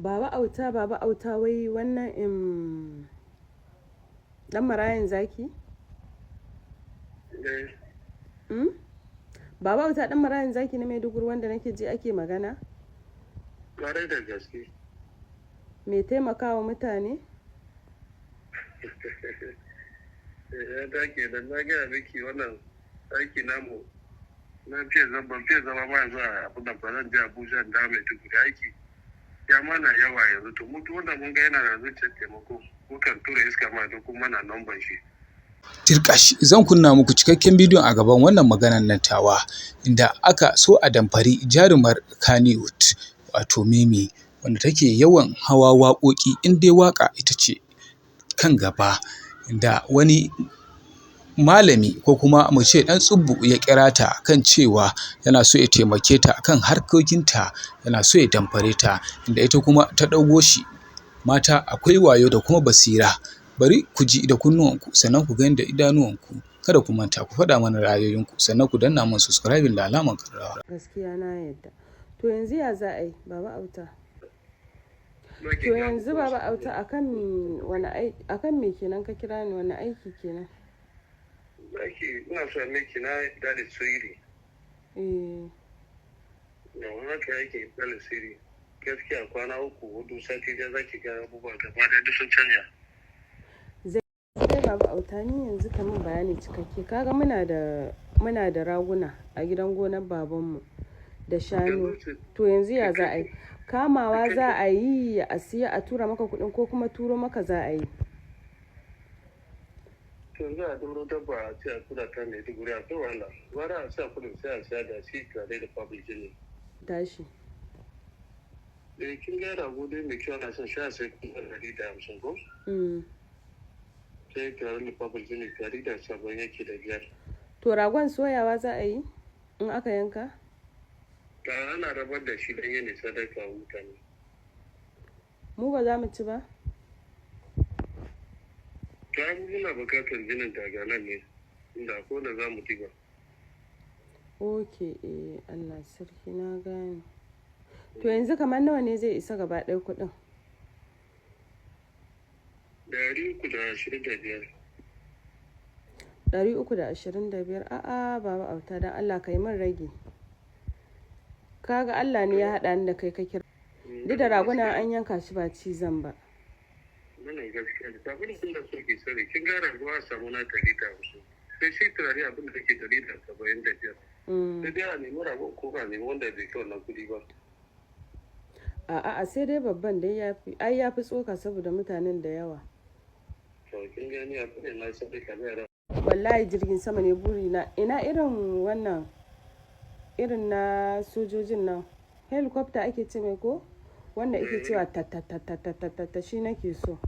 Baba auta wai wannan dan marayan zaki? Baba auta dan marayan zaki na Maiduguri wanda nake ji ake magana? Kare da gaske. Me taimakawa mutane? Ya take da na gaya miki wannan aiki namu ban fiye zama ma yanzu a abin da ba zan je Abuja da mai tukuri aiki. Ya mana yawa yanzu to mutu wanda mun ga yana da zuciyar taimako mukan tura iska ma da kuma na namban shi. Tirkashi zan kunna muku cikakken bidiyon a gaban wannan maganar nan tawa inda aka so a damfari jarumar Kannywood wato Mimi wanda take yawan hawa waƙoƙi in dai waƙa ita ce kan gaba da wani malami ko kuma mu ce ɗan tsubbu ya kira ta kan cewa yana so ya taimake ta kan harkokinta yana so ya damfare ta inda ita kuma ta ɗauko shi mata akwai wayo da kuma basira bari ku ji da kunnuwanku sannan ku gani da idanuwanku kada ku manta ku faɗa mana ra'ayoyinku sannan ku danna min subscribing da alaman ƙararrawa. Gaskiya na yadda. To yanzu ya za a yi Baba Auta? To yanzu Baba Auta akan me kenan ka kira ni wani aiki kenan? Aiki ina so miki na da sirri. Da wani ka yake da sirri. Gaskiya kwana 3-4 sati da zaki ga abubuwa gaba da duk sun canja. Sai Baba Auta ni yanzu kamar bayani cikakke kaga muna da raguna a gidan gonar babanmu da shanu to yanzu ya za a yi kamawa za a yi a siya a tura maka kuɗin ko kuma turo maka za a yi? To za a duro dabba a ce a tura ta mai diguri a kai wala wara a sa kuɗin sai a siya da shi tare da public ne. Tashi. Kin ga rago dai mai kyau na son sha sai kuma 150 ko? Sai tare da public ne 170 yake da 5. To ragon soyawa za a yi in aka yanka? Ta ana rabar da shi dan yana sadaka mutane. Mu ba za mu ci ba? Ta muna bukatar jinin daganan ne inda ko da za mu ci ba. Ok, Allah sarki na gane. To yanzu kamar nawa ne zai isa gaba ɗaya kuɗin? 325. 325 a'a Baba Auta dan Allah kai min rage. Kaga Allah ne ya haɗa ni da kai ka kira. Duk da raguna an yanka shi ba cizon ba. Wannan gaskiya ne. Abin da suke sani kin ga raguwa samu na 150. Sai shi turare abin da take 175. Sai dai a nemi rago ko ba nemi wanda bai kai wannan kuɗi ba. A'a sai dai babban dai ya fi tsoka saboda mutanen da yawa. To kin gani abin da na sai ka bayar. Wallahi jirgin sama ne burina ina irin na sojojin nan helicopter ake ce mai ko wanda ake cewa ta shi nake so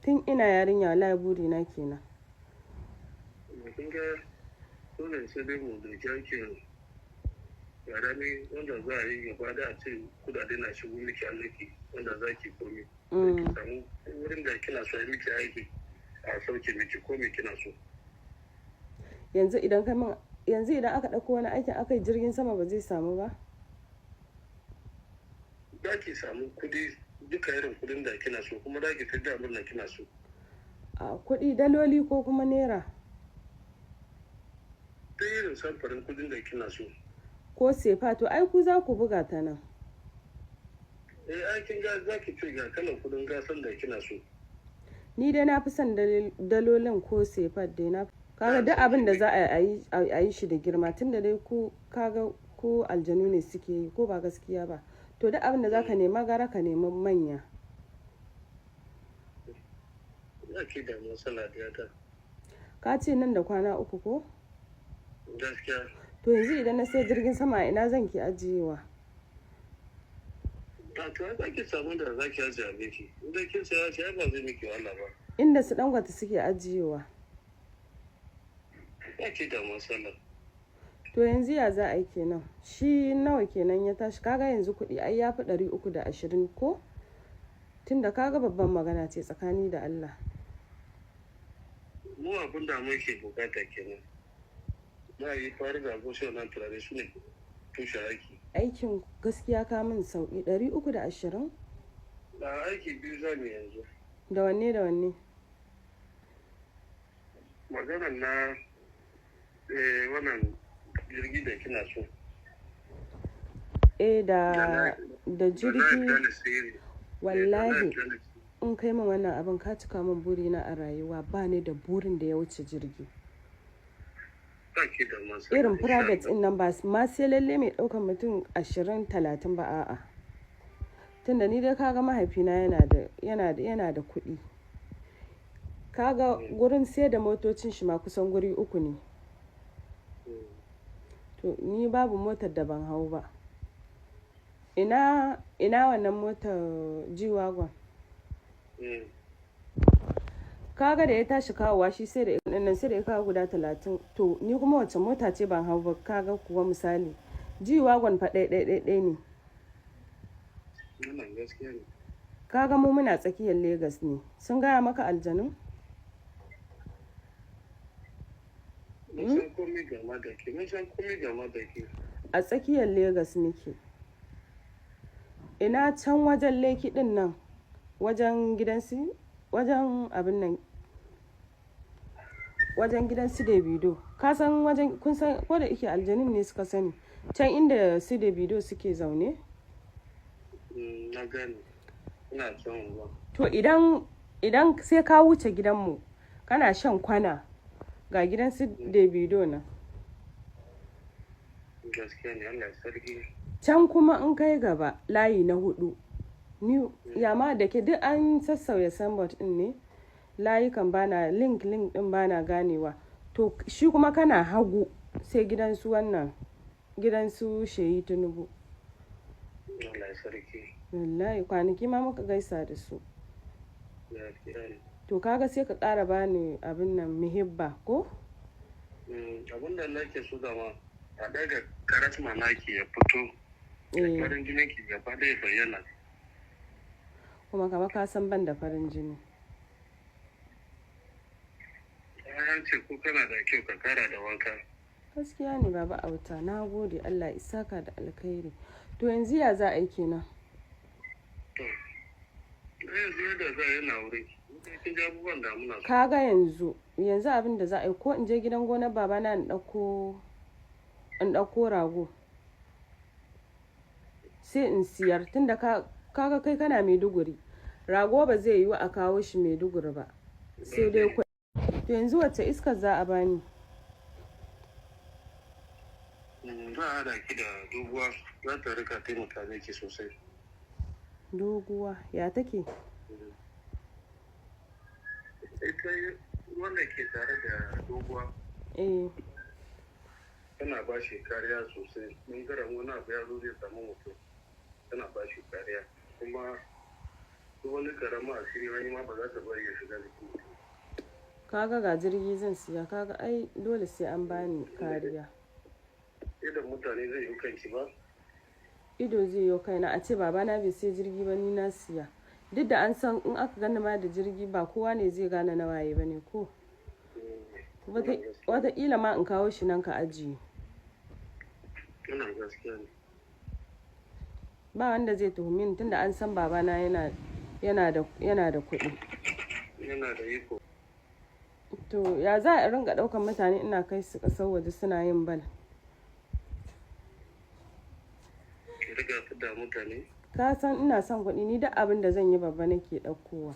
tun ina yarinya wallahi burina kenan. Kin ga dole sai dai mu da jakin yara ne wanda za a yi gaba da a ce kudade na shigo miki annaki wanda za ki komi. Ki samu wurin da kina so miki aiki a sauke miki ko me kina so. Yanzu idan aka ɗauko wani aikin aka yi jirgin sama ba zai samu ba? Za ki samu kudi duka irin kudin da kina so kuma za ki fi da abin da kina so. A kudi daloli ko kuma naira? Ta irin samfarin kudin da kina so. Ko sefa to ai ku za ku buga ta nan. Aikin ga za ki ce ga kalan kudin gasan da kina so. Ni dai na fi son dalolin ko sefar dai na kaga duk abin da za a yi shi da girma tunda dai kaga ko aljanu ne suke yi ko ba gaskiya ba to duk abin da za ka nema gara ka nemi manya. Ya ke da matsala da yata. Ka ce nan da kwana 3 ko? Gaskiya. To yanzu idan na sai jirgin sama ina zan ki ajiyewa? To ai zaki samu da zaki ajiye a miki. Idan kin saya shi ai ba zai miki wahala ba. Inda su Dangote suke ajiyewa. Ya ke da matsala. To yanzu ya za a yi kenan? Shi nawa kenan ya tashi? Kaga yanzu kuɗi ai ya fi 320 ko? Tunda kaga babban magana ce tsakani da Allah. Mu abin da muke bukata kenan. Na yi fara da goshe wannan turare su ne tushen aiki. aikin gaskiya ka min sauki 320. Da aiki biyu za mu yanzu. Da wanne da wanne? Maganar na wannan jirgi da kina so. Da jirgi. Wallahi in kai min wannan abin ka cika min burina a rayuwa, ba ni da burin da ya wuce jirgi. Irin private din nan ba ma sai lalle mai ɗaukar mutum 20-30 ba, a'a. Tunda ni dai kaga mahaifina yana da kuɗi. Kaga gurin sai da motocin shi ma kusan guri 3 ne. To ni babu motar da ban hau ba. Ina wannan motar G-Wagon. Kaga da ya tashi kawowa shi sai da ya kawo guda 30. To ni kuma wacce mota ce ban hau ba, kaga kuwa misali G-Wagon fa ɗaya ne. Kaga mu muna tsakiyar Legas ne. Sun gaya maka aljanun? A tsakiyar Legas nake. Ina can wajen Leki din nan, wajen gidansu, wajen abin nan, wajen gidansu Davido. Ka san wajen, kun san ko da yake aljanun ne suka sani. Can inda su Davido suke zaune? Na gani. Ina can ba. To idan sai ka wuce gidanmu, kana shan kwana ga gidansu Davido nan. Gaskiya ne, Allah sarki. Can kuma in kai gaba layi na 4. Ni yama da ke duk an sassauya signboard din ne. Layukan bana link din bana ganewa. To shi kuma kana hagu sai gidansu wannan, gidansu Shehi Tinubu. Allah sarki. Wallahi kwanaki ma muka gaisa da su. Gaskiya ne. To kaga sai ka ƙara bani abin nan muhibba ko? Abin da nake so da ma a daga karatma naki ya fito. Farin jinin ki gaba da ya bayyana. Kuma kama ka san ban da farin jini. An ce ko kana da kyau ka kara da wanka. Gaskiya ne baba auta, na gode, Allah isaka da alkhairi. To yanzu ya za a yi kenan? To yanzu yadda za a yi na wuri. Kin ji abubuwan da muna so. Kaga yanzu abin da za a yi, ko in je gidan gonar babana in ɗauko rago. Sai in siyar tunda kaga kai kana Maiduguri. Rago ba zai yiwu a kawo shi Maiduguri ba. Sai dai kuɗi. To yanzu wacce iskar za a bani? Za a haɗa ki da doguwa, za ta rika taimaka miki sosai. Doguwa ya take? Ita wanda ke tare da doguwa. Tana ba shi kariya sosai. Mun gara wani abu ya zo zai samu mutum. Tana ba shi kariya. Kuma wani karama asiri wani ma ba za ta bari ya shiga jikin mutum. Kaga ga jirgi zan siya, kaga ai dole sai an bani kariya. Idan mutane zai yi kanki ba? Ido zai yi kaina, a ce babana bai sai jirgi ba ni na siya. Duk da an san in aka gani ma da jirgi ba kowa ne zai gane na waye ba ne ko? Wataƙila ma in kawo shi nan ka ajiye. Ina gaskiya ne. Ba wanda zai tuhumi ni tunda an san babana yana da kuɗi. Yana da iko. To ya za a ringa ɗaukan mutane ina kai su ƙasar waje suna yin bal? Ki riga fidda mutane? Ka san ina son kuɗi, ni duk abin da zan yi babba nake ɗaukowa.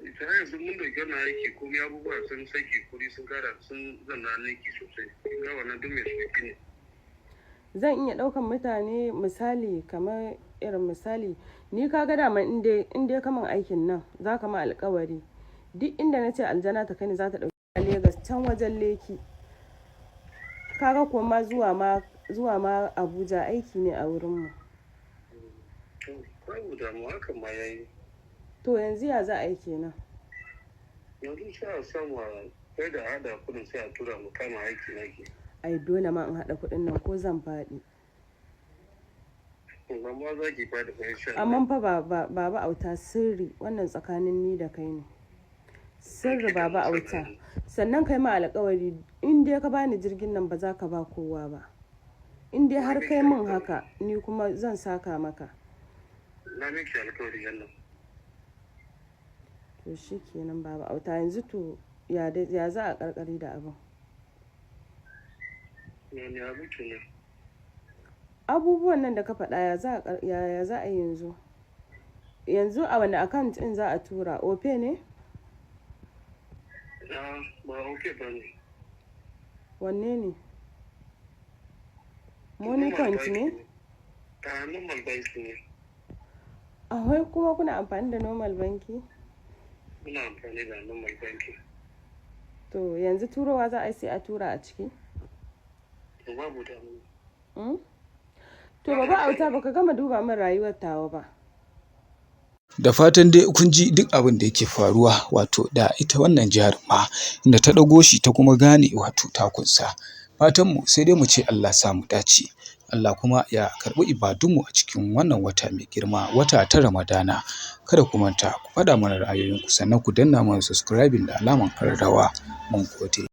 Ita yanzu mun da gana aiki komai abubuwa sun saki kuɗi sun kara sun zanna niki sosai. Kin ga wannan duk mai sauki ne. Zan iya ɗaukan mutane misali kamar irin misali ni kaga dama in dai kaman aikin nan za ka ma alƙawari. Duk inda na ce aljana ta kai ni za ta ɗauki a Legas can wajen Leki. Kaga kuwa ma zuwa ma Abuja aiki ne a wurinmu. Babu damuwa hakan ma yayi. To yanzu ya za a yi kenan? Yanzu sai a samu a kai da hada kudin sai a tura mu kama aiki nake. Ai dole ma in haɗa kuɗin nan ko zan faɗi. Amma za ki faɗi fa insha Allah. Amma fa baba auta sirri wannan tsakanin ni da kai ne. Sirri baba auta. Sannan kai ma alƙawari in dai ka bani jirgin nan ba za ka ba kowa ba. in dai har kai min haka ni kuma zan saka maka. Na miki alkawari yalla. To shi kenan baba auta yanzu to ya za a karkari da abin. Ne abu ne. Abubuwan nan da ka faɗa ya za a yanzu. Yanzu a wani account ɗin za a tura? Ope ne? Ba ope ba ne. Wanne ne? Money point ne? Normal banki ne. Ahoi kuma kuna amfani da normal banki? Muna amfani da normal banki. To yanzu turowa za a yi sai a tura a ciki? To babu damu. To baba auta baka gama duba min rayuwar tawa ba. Da fatan dai kun ji duk abin da yake faruwa wato da ita wannan jaruma inda ta ɗago shi ta kuma gane wato takunsa. Fatanmu sai dai mu ce Allah sa mu dace. Allah kuma ya karɓi ibadunmu a cikin wannan wata mai girma, wata ta Ramadana. Kada ku manta ku faɗa mana ra'ayoyinku sannan ku danna mana subscribing da alamar ƙararrawa. Mun gode.